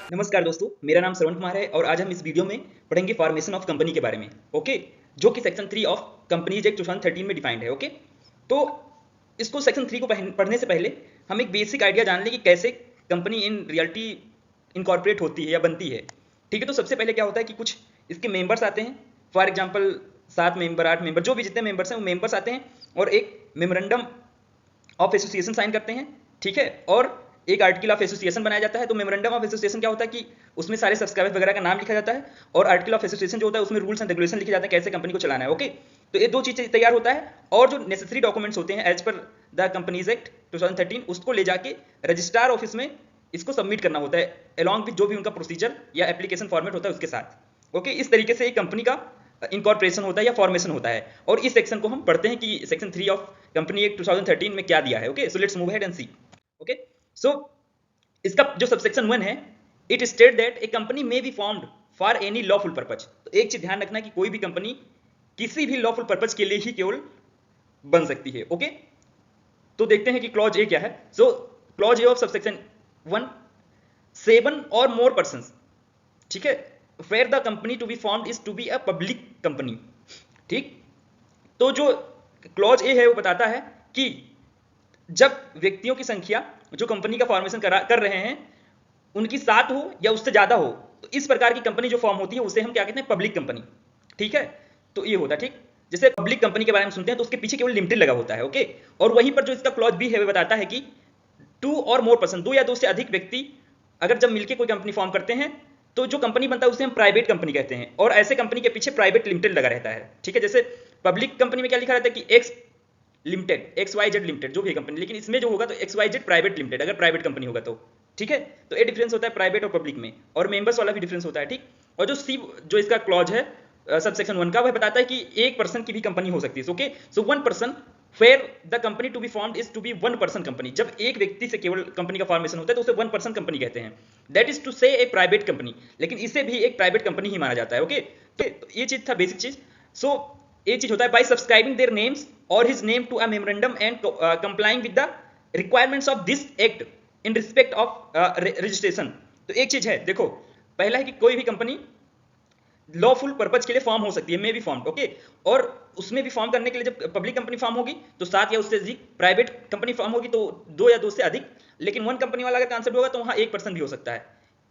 नमस्कार दोस्तों, मेरा नाम श्रवण कुमार है और आज हम इस वीडियो में पढ़ेंगे फॉर्मेशन ऑफ कंपनी के बारे में। ओके, जो कि सेक्शन 3 ऑफ कंपनीज एक्ट 2013 में डिफाइंड है। ओके, तो इसको सेक्शन 3 को पढ़ने से पहले हम एक बेसिक आइडिया जान लें कि कैसे कंपनी इन रियलिटी इनकॉर्पोरेट होती है या बनती है। ठीक है, तो सबसे पहले क्या होता है कि कुछ इसके मेंबर्स आते हैं। फॉर एग्जाम्पल 7 मेंबर, 8 मेंबर, जो भी जितने मेंबर्स हैं वो मेंबर्स आते हैं और एक मेमोरेंडम ऑफ एसोसिएशन साइन करते हैं। ठीक है, और एक आर्टिकल ऑफ एसोसिएशन बनाया जाता है। तो मेमोरेंडम ऑफ एसोसिएशन क्या होता है कि उसमें सारे सब्सक्राइबर्स वगैरह का नाम लिखा जाता है और आर्टिकल ऑफ एसोसिएशन जो होता है उसमें रूल्स एंड रेगुलेशन लिखे जाते हैं कैसे कंपनी को चलाना है। ओके, तो ये दो चीजें तैयार होता है और जो नेसेसरी डॉक्यूमेंट्स होते हैं as per the companies act 2013 उसको ले जाके रजिस्ट्रार ऑफिस में इसको सबमिट करना होता है अलॉन्ग विद जो भी उनका प्रोसीजर या एप्लीकेशन फॉर्मेट होता है उसके साथ। ओके, इस तरीके से एक कंपनी का इनकॉर्पोरेशन होता है या फॉर्मेशन होता है और इस सेक्शन को हम पढ़ते हैं कि सेक्शन 3 ऑफ कंपनी एक्ट 2013 में क्या दिया है। Okay, so let's move ahead and see. Okay, so इसका जो सबसेक्शन 1 है, it state that a company may be formed for any lawful purpose. तो एक चीज ध्यान रखना कि कोई भी कंपनी किसी भी लॉफुल पर्पज के लिए ही केवल बन सकती है। ओके, तो देखते हैं कि क्लॉज ए क्या है। So clause A of subsection 1, 7 और मोर पर्संस, ठीक है, where the company to be formed is to be a public company. ठीक, तो जो क्लॉज ए है वो बताता है कि जब व्यक्तियों की संख्या जो कंपनी का फॉर्मेशन कर रहे हैं उनकी 7 हो या उससे ज्यादा हो, तो इस प्रकार की कंपनी जो फॉर्म होती है उसे हम क्या कहते हैं, पब्लिक कंपनी। ठीक है, तो ये होता है। ठीक, जैसे पब्लिक कंपनी के बारे में सुनते हैं तो उसके पीछे केवल लिमिटेड लगा होता है। ओके, और वहीं पर जो इसका क्लॉज बी है वो बताता है कि 2 और मोर पर्सन, 2 या 2 से अधिक व्यक्ति अगर जब मिलकर कोई कंपनी फॉर्म करते हैं तो जो कंपनी बनता है उसे हम प्राइवेट कंपनी कहते हैं और ऐसे कंपनी के पीछे प्राइवेट लिमिटेड लगा रहता है। ठीक है, जैसे पब्लिक कंपनी में क्या लिखा रहता है कि एक्स लिमिटेड, XYZ लिमिटेड, जो भी कंपनी, लेकिन इसमें जो होगा तो XYZ प्राइवेट लिमिटेड अगर प्राइवेट कंपनी होगा तो। ठीक है, तो ये डिफरेंस होता है प्राइवेट और पब्लिक में, और मेंबर्स वाला भी डिफरेंस होता है। ठीक, और जो सी जो इसका क्लॉज है सबसेक्शन 1 का, वह बताता है कि एक पर्सन की भी कंपनी हो सकती है। Okay, so 1 person fair the company to be formed is to be 1 person company. जब एक व्यक्ति से केवल कंपनी का फॉर्मेशन होता है तो उसे 1 पर्सन कंपनी कहते हैं। दैट इज टू से ए प्राइवेट कंपनी, लेकिन इसे भी एक प्राइवेट कंपनी ही माना जाता है। ओके, तो ये चीज था बेसिक चीज। सो ये चीज होता है बाय सब्सक्राइबिंग देयर नेम्स और his name to a memorandum and complying with the requirements of this act in respect of registration. तो एक चीज है, देखो, पहला है कि कोई भी कंपनी लॉफुल पर्पज के लिए फॉर्म हो सकती है, मे बी फॉर्म। ओके, और उसमें भी फॉर्म करने के लिए जब पब्लिक कंपनी फॉर्म होगी तो 7 या उससे अधिक, प्राइवेट कंपनी फॉर्म होगी तो 2 या 2 से अधिक, लेकिन 1 कंपनी वाला अगर कॉन्सेप्ट होगा तो वहां 1 पर्सन भी हो सकता है।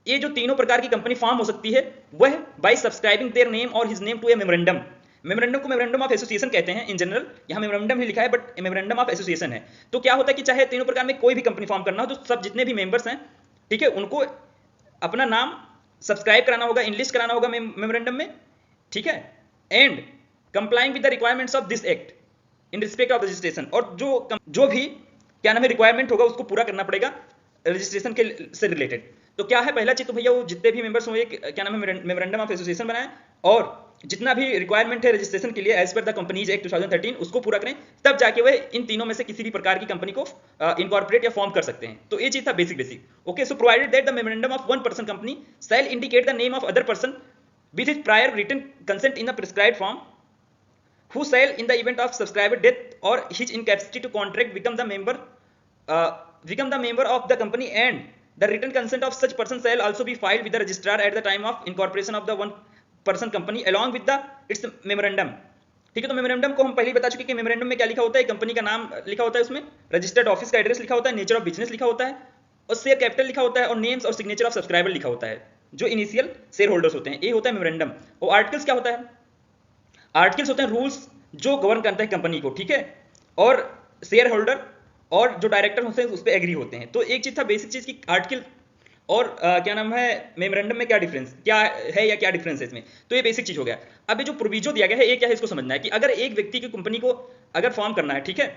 ये जो तीनों प्रकार की कंपनी फॉर्म हो सकती है वह बाय सब्सक्राइबिंग देयर नेम और his name to a memorandum. Memorandum को मेमोरेंडम ऑफ एसोसिएशन कहते हैं इन जनरल, यहाँ मेमोरेंडम ही लिखा है बट मेमोरेंडम ऑफ एसोसिएशन है। तो क्या होता है कि चाहे तीनों प्रकार में कोई भी कंपनी फॉर्म करना हो तो सब जितने भी मेंबर्स हैं, ठीक है, उनको अपना नाम सब्सक्राइब कराना होगा, इनलिस्ट कराना होगा मेमोरेंडम में। ठीक है, and complying with the requirements of this act in respect of registration, और जो भी क्या नाम है रिक्वायरमेंट होगा उसको पूरा करना पड़ेगा रजिस्ट्रेशन के से रिलेटेड। तो क्या है, पहला चीज तो भैया वो जितने भी मेंबर्स होंगे क्या नाम है मेमोरेंडम ऑफ एसोसिएशन बनाएं और जितना भी रिक्वायरमेंट है रजिस्ट्रेशन के लिए as per the companies act 2013 उसको पूरा करें, तब जाके वह इन तीनों में से किसी भी प्रकार की कंपनी को इनकॉर्पोरेट या फॉर्म कर सकते हैं। तो ये चीज था basic. Okay, so provided that the memorandum of 1 person company shall indicate the name of other person with his prior written consent in the prescribed form, who shall in the event of subscriber death or his incapacity to contract become the member of the company, and the written consent of such person shall also be filed with the registrar at the time of incorporation of the 1 person company along with the its memorandum। ठीक है, तो memorandum को हम पहले ही बता चुके कि memorandum में क्या लिखा होता है, कंपनी का नाम लिखा होता है, उसमें रजिस्टर्ड ऑफिस का एड्रेस लिखा होता है, नेचर ऑफ बिजनेस लिखा होता है और शेयर कैपिटल लिखा होता है और नेम्स और सिग्नेचर ऑफ सब्सक्राइबर लिखा होता है जो इनिशियल शेयर होल्डर्स होते हैं। ये होता है मेमोरेंडम। और आर्टिकल्स क्या होता है, आर्टिकल्स होते हैं रूल्स जो गवर्न करते हैं कंपनी को। ठीक है, और शेयर होल्डर और जो डायरेक्टर होते हैं उस पर एग्री होते हैं। तो एक चीज था बेसिक चीज की आर्टिकल और क्या नाम है मेमोरेंडम में क्या डिफरेंस क्या है या क्या डिफरेंस है इसमें। तो ये बेसिक चीज हो गया। अब ये जो प्रोविजो दिया गया है ये क्या है, इसको समझना है कि अगर एक व्यक्ति की कंपनी को अगर फॉर्म करना है, ठीक है,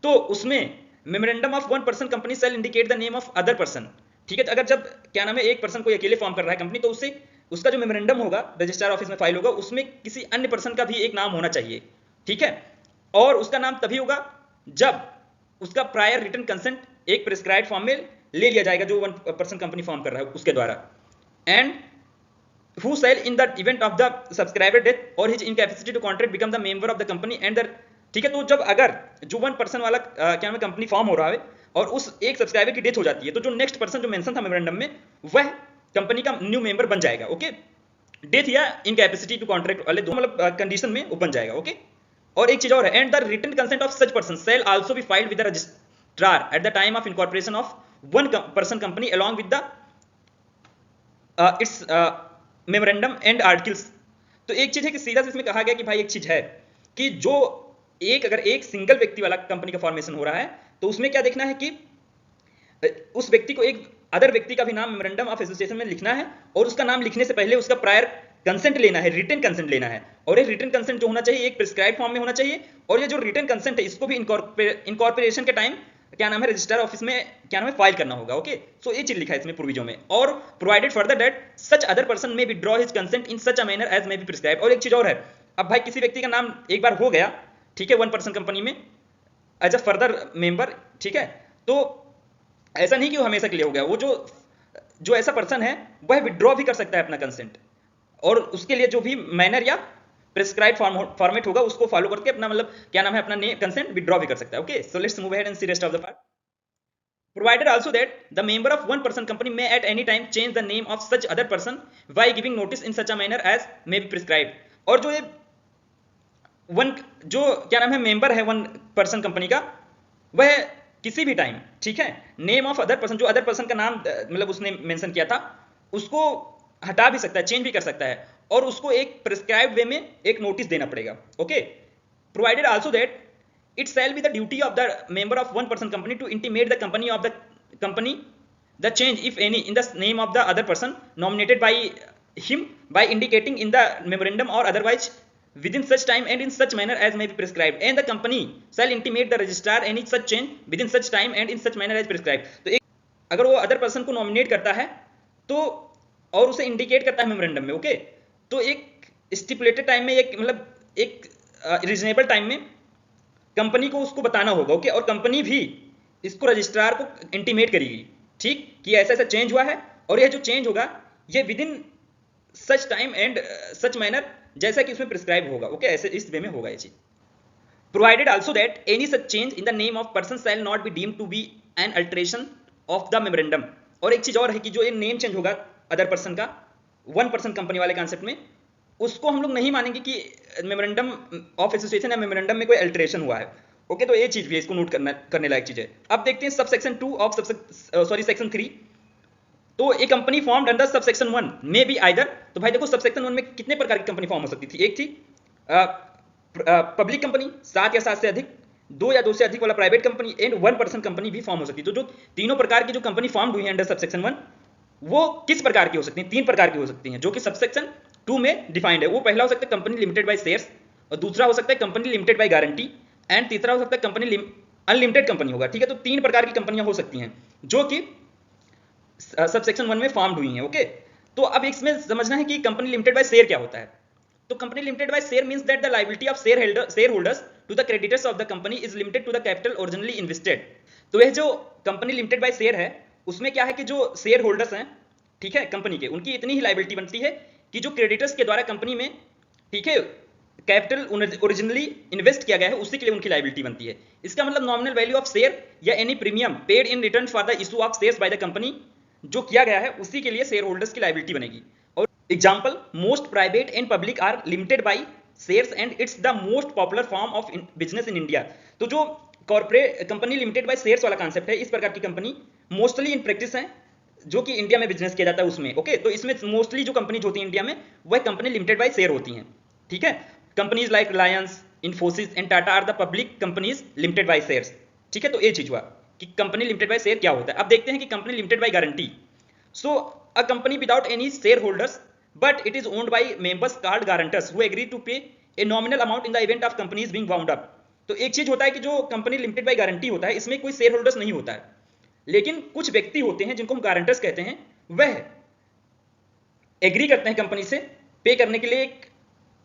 तो उसमें memorandum of 1 person company shall indicate the name of other person. ठीक है, तो अगर जब क्या नाम है एक पर्सन कोई अकेले फॉर्म कर रहा है कंपनी, तो उससे उसका जो मेमोरेंडम होगा रजिस्ट्रार ऑफिस में फाइल होगा उसमें किसी अन्य पर्सन का भी एक नाम होना चाहिए। ठीक है, और उसका नाम तभी होगा जब उसका प्रायर रिटन कंसेंट एक प्रिस्क्राइब्ड फॉर्म में ले लिया जाएगा जो 1 पर्सन कंपनी फॉर्म कर रहा है उसके द्वारा। And who shall in the event of the subscriber death or his incapacity to contract become the member of the company and the। ठीक है, तो जब अगर जो 1 पर्सन वाला क्या नाम है कंपनी फॉर्म हो रहा है और उस एक सब्सक्राइबर की डेथ हो जाती है तो जो नेक्स्ट पर्सन जो मेंशन था मेमोरेंडम में वह कंपनी का न्यू मेंबर बन जाएगा। ओके, डेथ या इनकैपेसिटी टू कॉन्ट्रैक्ट वाले दो मतलब कंडीशन में वो बन जाएगा। ओके, और एक चीज और है, and the written consent of such person shall also be filed with the registrar at the time of incorporation of one person company along with the its memorandum and articles. तो एक चीज है कि सीधा इसमें कहा गया कि भाई एक चीज है कि जो अगर एक सिंगल व्यक्ति वाला कंपनी का फॉर्मेशन हो रहा है तो उसमें क्या देखना है कि उस व्यक्ति को एक अदर व्यक्ति का भी नाम मेमोरेंडम ऑफ एसोसिएशन में लिखना है, और उसका नाम लिखने से पहले उसका प्रायर कंसेंट लेना है, रिटन कंसेंट लेना है। और ये रिटन कंसेंट जो होना चाहिए एक प्रिस्क्राइब फॉर्म में होना चाहिए, और ये जो रिटन कंसेंट है इसको भी इनकॉर्पोरेशन के टाइम क्या नाम है रजिस्टर ऑफिस में क्या नाम है फाइल करना होगा। ओके, सो ये चीज लिखा है इसमें प्रोविजन में, और provided further that such other person may withdraw his consent in such a manner as may be prescribe. और एक चीज और है, अब भाई किसी व्यक्ति का नाम एक बार हो गया, ठीक है, वन पर्सन कंपनी में एज अ फर्दर मेंबर, ठीक है, तो ऐसा नहीं कि वो हमेशा के लिए हो गया, वो जो ऐसा पर्सन है वह विड्रॉ भी कर सकता है अपना कंसेंट, और उसके लिए जो भी मैनर या प्रिस्क्राइब फॉर्मेट होगा उसको फॉलो करके अपना मतलब क्या नाम है अपना कंसेंट विड्रॉ भी कर सकता है। Okay, so let's move ahead and see rest of the part. Provided also that the member of one person company may at any time change the name of such other person by giving notice in such a manner as may be prescribed। और जो ये जो क्या नाम है member है one person company का, वह किसी भी टाइम, ठीक है, नेम ऑफ अदर पर्सन, जो अदर पर्सन का नाम मतलब उसने मेंशन किया था उसको हटा भी सकता है, चेंज भी कर सकता है, और उसको एक प्रिस्क्राइब्ड वे में एक नोटिस देना पड़ेगा। Okay, provided also that it shall be the duty of the member of one person company to intimate the company of the company the change if any in the name of the other person nominated by him by indicating in the memorandum or otherwise within such time and in such manner as may be prescribed, and the company shall intimate the registrar any such change within such time and in such manner as prescribed। तो एक अगर वो other person को nominate करता है तो और उसे इंडिकेट करता है मेमोरेंडम में, ओके, तो एक स्टिपुलेटेड टाइम में एक मतलब एक रीजनेबल टाइम में कंपनी को उसको बताना होगा। ओके, और कंपनी भी इसको रजिस्ट्रार को इंटीमेट करेगी, ठीक, कि ऐसा ऐसा चेंज हुआ है, और यह जो चेंज होगा ये with in such time and such manner जैसा कि उसमें प्रिस्क्राइब होगा। ओके, ऐसे इस वे में होगा ये चीज। Provided also that any such change in the name of person shall not be deemed to be an alteration of the memorandum. और एक चीज और है कि जो ये नेम चेंज होगा अदर पर्सन का वन पर्सन कंपनी वाले कॉन्सेप्ट में, उसको हम लोग नहीं मानेंगे कि मेमोरेंडम ऑफ एसोसिएशन या मेमोरेंडम में कोई अल्टरेशन हुआ है। ओके, तो ये चीज भी है, इसको नोट करने लायक चीज है। अब देखते हैं सब सेक्शन 2 ऑफ सेक्शन 3। तो एक company formed under sub section 1 में भी आइदर, तो भाई देखो सब सेक्शन 1 में कितने प्रकार की कंपनी फॉर्म हो सकती थी, एक थी पब्लिक कंपनी 7 या 7 से अधिक, 2 या 2 से अधिक वाला private company, and one person company भी फॉर्म हो सकती है। तो जो तीनों प्रकार की जो कंपनी फॉर्म हुई है अंडर सब सेक्शन 1 वो किस प्रकार की हो सकती हैं, 3 प्रकार की हो सकती हैं जो कि सब सेक्शन 2 में डिफाइंड है। वो पहला हो सकता है कंपनी लिमिटेड बाय शेयर्स, और दूसरा हो सकता है company limited by guarantee, and तीसरा हो सकता है कंपनी अनलिमिटेड कंपनी होगा। ठीक है, तो 3 प्रकार की कंपनियां हो सकती हैं जो कि सब सेक्शन 1 में फॉर्म्ड हुई हैं। ओके, तो अब इसमें समझना है कि कंपनी लिमिटेड बाय शेयर क्या होता है। तो company limited by share means that the liability of share holders to the creditors of the company is limited to the capital originally invested. तो यह जो कंपनी लिमिटेड बाय शेयर है उसमें क्या है कि जो शेयर होल्डर्स हैं, ठीक है, कंपनी के, उनकी इतनी ही लायबिलिटी बनती है कि जो क्रेडिटर्स के द्वारा कंपनी में, ठीक है, कैपिटल ओरिजिनली इन्वेस्ट किया गया है उसी के लिए उनकी लायबिलिटी बनती है। इसका मतलब नॉमिनल वैल्यू ऑफ शेयर या any premium paid in return for the issue of shares by the company जो किया गया है उसी के लिए शेयर होल्डर्स की लायबिलिटी बनेगी। और example, most private and public are limited by shares and it's the most popular form of business in India. तो जो corporate company limited by shares वाला कांसेप्ट है, इस प्रकार की कंपनी मोस्टली इन प्रैक्टिस है जो कि इंडिया में बिजनेस किया जाता है उसमें। ओके, तो इसमें मोस्टली जो कंपनीज होती हैं इंडिया में वह कंपनी लिमिटेड बाय शेयर होती हैं। ठीक है, companies like Reliance, Infosys and Tata are the public companies limited by shares. ठीक है, तो ये चीज हुआ कि कंपनी लिमिटेड बाय शेयर क्या होता है। अब देखते हैं कि company limited by guarantee. So a company without any share holders but it is owned by members called guarantors who agree to pay a nominal amount in the event of company's being wound up. तो एक चीज होता है कि जो company limited by guarantee होता है इसमें कोई शेयर होल्डर्स नहीं होता है, लेकिन कुछ व्यक्ति होते हैं जिनको हम गारंटर्स कहते हैं, वह एग्री करते हैं कंपनी से पे करने के लिए एक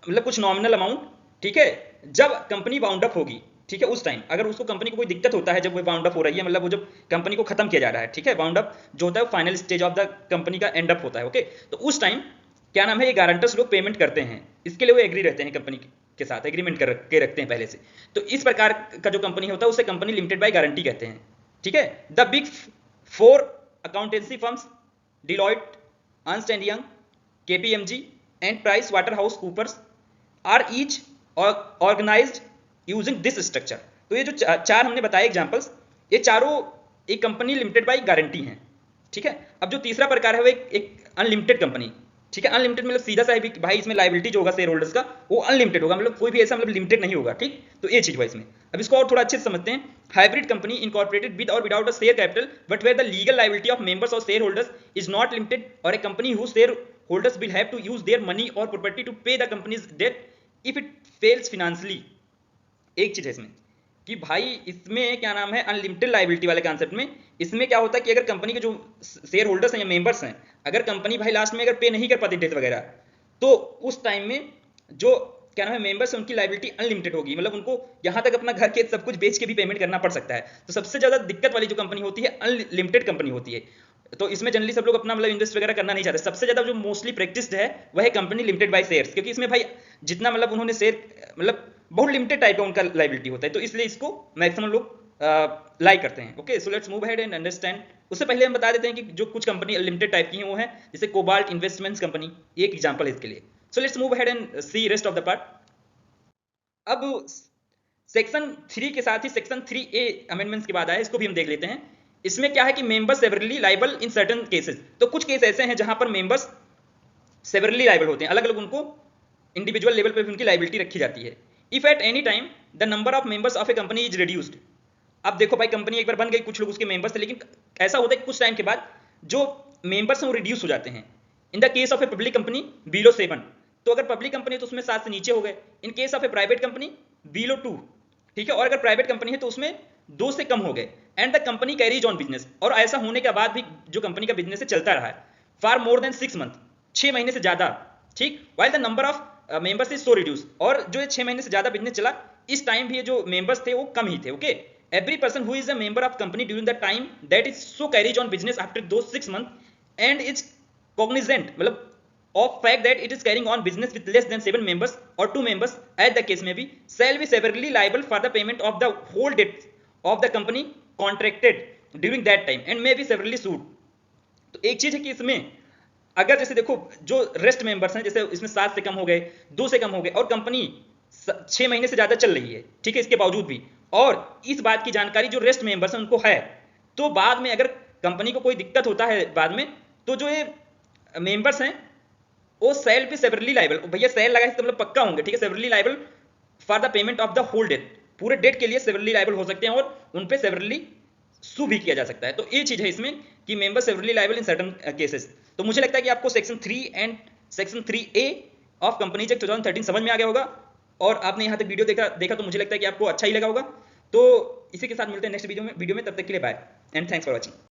मतलब कुछ नॉमिनल अमाउंट। ठीक है, जब कंपनी वाउंड अप होगी, ठीक है, उस टाइम अगर उसको कंपनी को कोई दिक्कत होता है जब वो वाउंड अप हो रही है, मतलब वो जब कंपनी को खत्म किया जा रहा है, ठीक है, वाउंड अप जो होता है final stage of the company का एंड अप होता है। ओके, तो उस टाइम क्या नाम है ये गारंटर्स लोग पेमेंट करते हैं, इसके लिए वो एग्री रहते हैं कंपनी के साथ, एग्रीमेंट के रखते हैं पहले से। तो इस प्रकार का जो कंपनी होता है उसे कंपनी लिमिटेड बाय गारंटी कहते हैं। ठीक है, the big 4 accountancy firms Deloitte, Ernst and Young, KPMG and Price Waterhouse Coopers are each organised using this structure. तो ये जो चार हमने बताए एग्जांपल्स, ये चारों एक कंपनी लिमिटेड बाय गारंटी हैं, ठीक है। अब जो तीसरा प्रकार है वो एक अनलिमिटेड कंपनी, ठीक है। अनलिमिटेड मतलब सीधा सा है भाई इसमें लायबिलिटी जो होगा शेयर होल्डर्स का वो अनलिमिटेड होगा, मतलब कोई भी ऐसा मतलब लिमिटेड नहीं होगा, ठीक। तो ये चीज हुआ इसमें। अब इसको और थोड़ा अच्छे से समझते हैं। हाइब्रिड कंपनी इनकॉर्पोरेटेड विद और without a share capital but where the legal liability of members और shareholders is not limited, और a company who shareholders will have to use their money और property to pay the company's debt if it fails financially. एक चीज है इसमें कि भाई इसमें क्या नाम है, अनलिमिटेड लायबिलिटी वाले कॉन्सेप्ट में इसमें क्या होता है कि अगर कंपनी के जो शेयर होल्डर्स हैं या मेंबर्स हैं, अगर कंपनी भाई लास्ट में अगर पे नहीं कर पाती डेट वगैरह, तो उस टाइम में जो क्या नाम है मेंबर्स हैं उनकी लायबिलिटी अनलिमिटेड होगी, मतलब उनको यहां तक अपना घर के सब कुछ बेच के भी पेमेंट करना पड़ सकता है। तो सबसे ज्यादा दिक्कत वाली जो कंपनी होती है अनलिमिटेड कंपनी होती है। तो इसमें जनरली सब लोग अपना मतलब इन्वेस्ट वगैरह करना नहीं चाहते। सबसे ज्यादा जो मोस्टली प्रैक्टिस्ड है वह है कंपनी लिमिटेड बाय शेयर्स, क्योंकि इसमें भाई जितना मतलब उन्होंने शेयर मतलब बहुत लिमिटेड टाइप का उनका लायबिलिटी होता है, तो इसलिए इसको मैक्सिमम लोग लाइक करते हैं। Okay, so let's move ahead and understand. उससे पहले हम बता देते हैं कि जो कुछ कंपनी लिमिटेड टाइप की हैं वो है जैसे कोबाल्ट इन्वेस्टमेंट्स कंपनी, एक एग्जांपल है इसके लिए। So let's move ahead and see rest of the part. अब सेक्शन 3 के साथ ही सेक्शन 3A अमेंडमेंट्स के बाद आया, इसको भी हम देख लेते हैं। इसमें क्या है कि members severally liable in certain cases. तो कुछ केस ऐसे हैं जहां पर मेंबर्स सेवरली लाइबल होते हैं, अलग अलग उनको इंडिविजुअल लेवल पर उनकी लाइबिलिटी रखी जाती है। If at any time the number of members of A company is reduced. अब देखो भाई कंपनी एक बार बन गई, कुछ लोग उसके मेंबर्स थे, लेकिन ऐसा होता है कि कुछ टाइम के बाद जो मेंबर्स हैं वो रिड्यूस हो जाते हैं। In the case of a public company below 7, तो अगर पब्लिक कंपनी है तो उसमें 7 से नीचे हो गए। In case of A private company below 2, ठीक है, और अगर प्राइवेट कंपनी है तो उसमें 2 से कम हो गए। And the company carries on business, और ऐसा होने के बाद भी जो कंपनी का बिजनेस है चलता रहा है फॉर मोर देन 6 मंथ, 6 महीने से ज्यादा, ठीक। While the number of members is so reduce, और जो 6 महीने से ज्यादा बिजनेस चला इस टाइम भी जो मेंबर्स थे वो कम ही थे। Okay, every person who is a member of company during the time that is so carries on business after those 6 month and is Cognizant मतलब of fact that it is carrying on business with less than 7 members or 2 members as the case may be shall be severally liable for the payment of the whole debt of the company contracted during that time and may be severally sued। तो एक चीज है कि इसमें अगर जैसे देखो जो रेस्ट मेंबर्स हैं, जैसे इसमें 7 से कम हो गए, 2 से कम हो गए, और कंपनी 6 महीने से ज्यादा चल रही है, ठीक है, इसके बावजूद भी, और इस बात की जानकारी जो रेस्ट मेंबर्स हैं उनको है, तो बाद में अगर कंपनी को कोई दिक्कत होता है बाद में, तो जो ये मेंबर्स हैं वो सेल पे सेवरली लाइबल, भैया सेल लगा तो मतलब पक्का होंगे, ठीक है, severally liable for the payment of the whole debt, पूरे डेट के लिए सेवरली लाइबल हो सकते हैं और उन पे सेवरली सू भी किया जा सकता है। तो ये चीज है इसमें कि member severally liable in certain cases. तो मुझे लगता है कि आपको section 3 and section 3A of companies act 2013 समझ में आ गया होगा, और आपने यहाँ तक वीडियो देखा तो मुझे लगता है कि आपको अच्छा ही लगा होगा। तो इसी के साथ मिलते हैं नेक्स्ट वीडियो में। तब तक के लिए bye and thanks for watching.